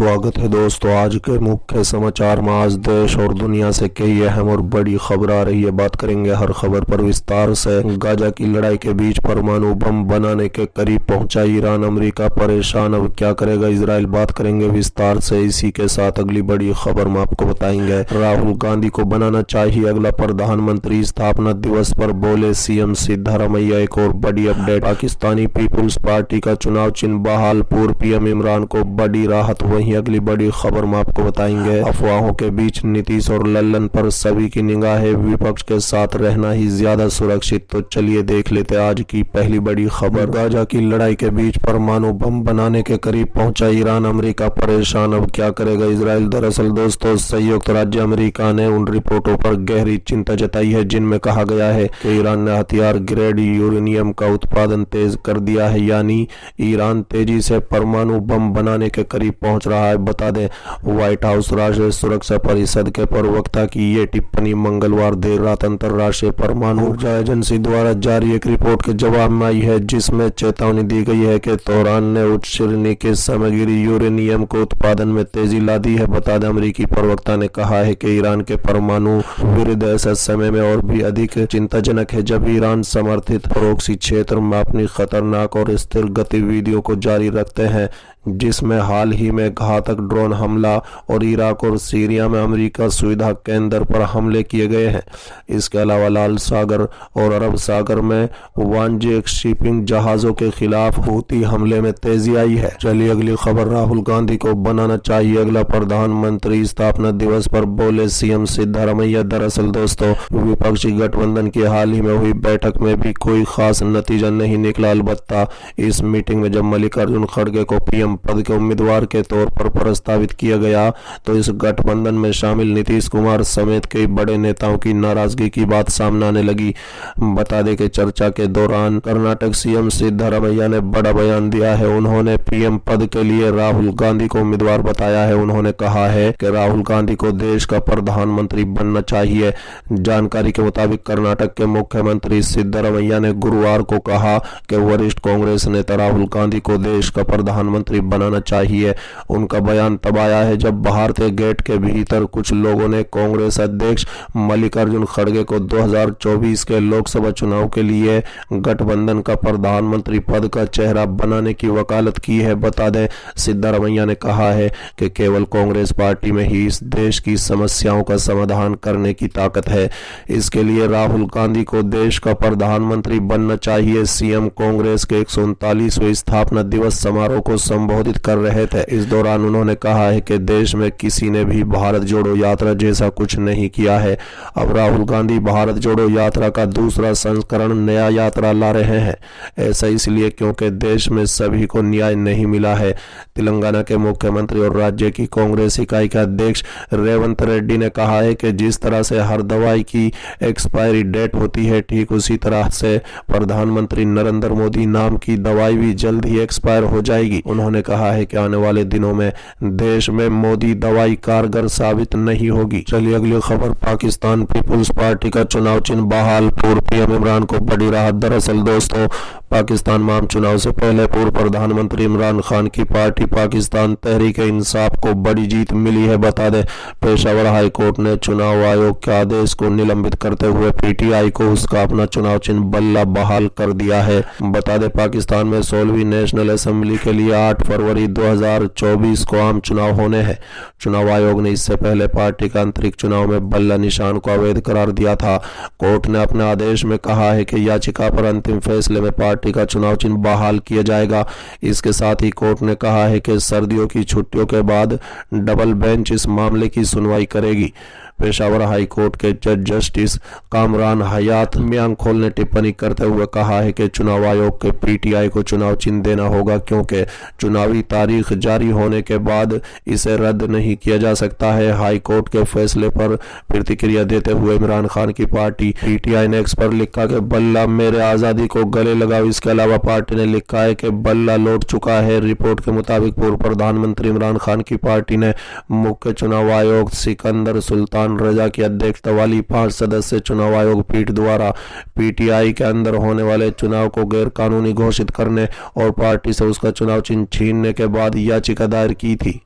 स्वागत है दोस्तों। आज के मुख्य समाचार में आज देश और दुनिया से कई अहम और बड़ी खबर आ रही है। बात करेंगे हर खबर पर विस्तार से। गाजा की लड़ाई के बीच परमाणु बम बनाने के करीब पहुंचा ईरान, अमेरिका परेशान, अब क्या करेगा इजराइल। बात करेंगे विस्तार से। इसी के साथ अगली बड़ी खबर में आपको बताएंगे राहुल गांधी को बनाना चाहिए अगला प्रधानमंत्री, स्थापना दिवस पर बोले सीएम सिद्धारमैया। एक और बड़ी अपडेट, पाकिस्तानी पीपुल्स पार्टी का चुनाव चिन्ह बहाल, पूर्व पीएम इमरान को बड़ी राहत। वहीं अगली बड़ी खबर में आपको बताएंगे अफवाहों के बीच नीतीश और लल्लन पर सभी की निगाहें, विपक्ष के साथ रहना ही ज्यादा सुरक्षित। तो चलिए देख लेते आज की पहली बड़ी खबर। गाजा की लड़ाई के बीच परमाणु बम बनाने के करीब पहुंचा ईरान, अमेरिका परेशान, अब क्या करेगा इजराइल। दरअसल दोस्तों, संयुक्त राज्य अमेरिका ने उन रिपोर्टों पर गहरी चिंता जताई है जिनमें कहा गया है कि ईरान ने हथियार ग्रेड यूरेनियम का उत्पादन तेज कर दिया है, यानी ईरान तेजी से परमाणु बम बनाने के करीब पहुंच रहा है। बता दें, व्हाइट हाउस राष्ट्रीय सुरक्षा परिषद के प्रवक्ता की ये टिप्पणी मंगलवार देर रात अंतर्राष्ट्रीय परमाणु ऊर्जा एजेंसी द्वारा जारी एक रिपोर्ट के जवाब में आई है, जिसमें चेतावनी दी गई है कि तेहरान ने उच्च श्रेणी के सामग्री यूरेनियम को उत्पादन में तेजी ला दी है। बता दें, अमेरिकी प्रवक्ता ने कहा है कि ईरान के परमाणु विरोध ऐसे समय में और भी अधिक चिंताजनक है जब ईरान समर्थित प्रोक्सी क्षेत्र में अपनी खतरनाक और स्थिर गतिविधियों को जारी रखते हैं, जिसमें हाल ही में घातक ड्रोन हमला और इराक और सीरिया में अमेरिका सुविधा केंद्र पर हमले किए गए हैं। इसके अलावा लाल सागर और अरब सागर में वाणिज्यिक शिपिंग जहाजों के खिलाफ हूती हमले में तेजी आई है। चलिए अगली खबर, राहुल गांधी को बनाना चाहिए अगला प्रधानमंत्री, स्थापना दिवस पर बोले सीएम सिद्धारमैया। दरअसल दोस्तों, विपक्षी गठबंधन की हाल ही में हुई बैठक में भी कोई खास नतीजा नहीं निकला। अलबत्ता इस मीटिंग में जब मल्लिकार्जुन खड़गे को पीएम पद के उम्मीदवार के तौर पर प्रस्तावित किया गया तो इस गठबंधन में शामिल नीतीश कुमार समेत कई बड़े नेताओं की नाराजगी की बात सामने आने लगी। बता दें कि चर्चा के दौरान कर्नाटक सीएम सिद्धारमैया ने बड़ा बयान दिया है। उन्होंने पीएम पद के लिए राहुल गांधी को उम्मीदवार बताया है। उन्होंने कहा है कि राहुल गांधी को देश का प्रधानमंत्री बनना चाहिए। जानकारी के मुताबिक कर्नाटक के मुख्यमंत्री सिद्धारमैया ने गुरुवार को कहा कि वरिष्ठ कांग्रेस नेता राहुल गांधी को देश का प्रधानमंत्री बनाना चाहिए। उनका बयान तब आया है जब भारतीय गेट के भीतर कुछ लोगों ने कांग्रेस अध्यक्ष मल्लिकार्जुन खड़गे को 2024 के लोकसभा चुनाव के लिए गठबंधन का प्रधानमंत्री पद का चेहरा बनाने की वकालत की है। बता दें, सिद्धारमैया ने कहा है कि केवल कांग्रेस पार्टी में ही इस देश की समस्याओं का समाधान करने की ताकत है। इसके लिए राहुल गांधी को देश का प्रधानमंत्री बनना चाहिए। सीएम कांग्रेस के 139वें स्थापना दिवस समारोह को संबोधित कर रहे थे। इस दौरान उन्होंने कहा है कि देश में किसी ने भी भारत जोड़ो यात्रा जैसा कुछ नहीं किया है। अब राहुल गांधी भारत जोड़ो यात्रा का दूसरा संस्करण नया यात्रा ला रहे हैं। ऐसा इसलिए क्योंकि देश में सभी को न्याय नहीं मिला है। तेलंगाना के मुख्यमंत्री और राज्य की कांग्रेस इकाई के अध्यक्ष रेवंत रेड्डी ने कहा है कि जिस तरह से हर दवाई की एक्सपायरी डेट होती है, ठीक उसी तरह से प्रधानमंत्री नरेंद्र मोदी नाम की दवाई भी जल्द ही एक्सपायर हो जाएगी। उन्होंने कहा है कि आने वाले दिनों में देश में मोदी दवाई कारगर साबित नहीं होगी। चलिए अगली खबर, पाकिस्तान पीपुल्स पार्टी का चुनाव चिन्ह बहाल, पूर्व पीएम इमरान को बड़ी राहत। दरअसल दोस्तों, पाकिस्तान में आम चुनाव से पहले पूर्व प्रधानमंत्री इमरान खान की पार्टी पाकिस्तान तहरीक-ए-इंसाफ को बड़ी जीत मिली है। बता दें, पेशावर हाई कोर्ट ने चुनाव आयोग के आदेश को निलंबित करते हुए पीटीआई को उसका अपना चुनाव चिन्ह बल्ला बहाल कर दिया है। बता दें, पाकिस्तान में 16वीं नेशनल असेंबली के लिए 8 फरवरी 2024 को आम चुनाव होने हैं। चुनाव आयोग ने इससे पहले पार्टी का आंतरिक चुनाव में बल्ला निशान को अवैध करार दिया था। कोर्ट ने अपने आदेश में कहा है कि याचिका पर अंतिम फैसले में पार्टी का चुनाव चिन्ह बहाल किया जाएगा। इसके साथ ही कोर्ट ने कहा है कि सर्दियों की छुट्टियों के बाद डबल बेंच इस मामले की सुनवाई करेगी। पेशावर हाई कोर्ट के जज जस्टिस कामरान हयात म्यांगखोल ने टिप्पणी करते हुए कहा है कि चुनाव आयोग के पीटीआई को चुनाव चिन्ह देना होगा, क्योंकि चुनावी तारीख जारी होने के बाद इसे रद्द नहीं किया जा सकता है। हाई कोर्ट के फैसले पर प्रतिक्रिया देते हुए इमरान खान की पार्टी पीटीआई ने एक्स पर लिखा कि बल्ला मेरे आजादी को गले लगाओ। इसके अलावा पार्टी ने लिखा है कि बल्ला लौट चुका है। रिपोर्ट के मुताबिक पूर्व प्रधानमंत्री इमरान खान की पार्टी ने मुख्य चुनाव आयोग सिकंदर सुल्तान रजा की अध्यक्षता वाली 5 सदस्य चुनाव आयोग पीठ द्वारा पीटीआई के अंदर होने वाले चुनाव को गैर कानूनी घोषित करने और पार्टी से उसका चुनाव चिन्ह छीनने के बाद याचिका दायर की थी।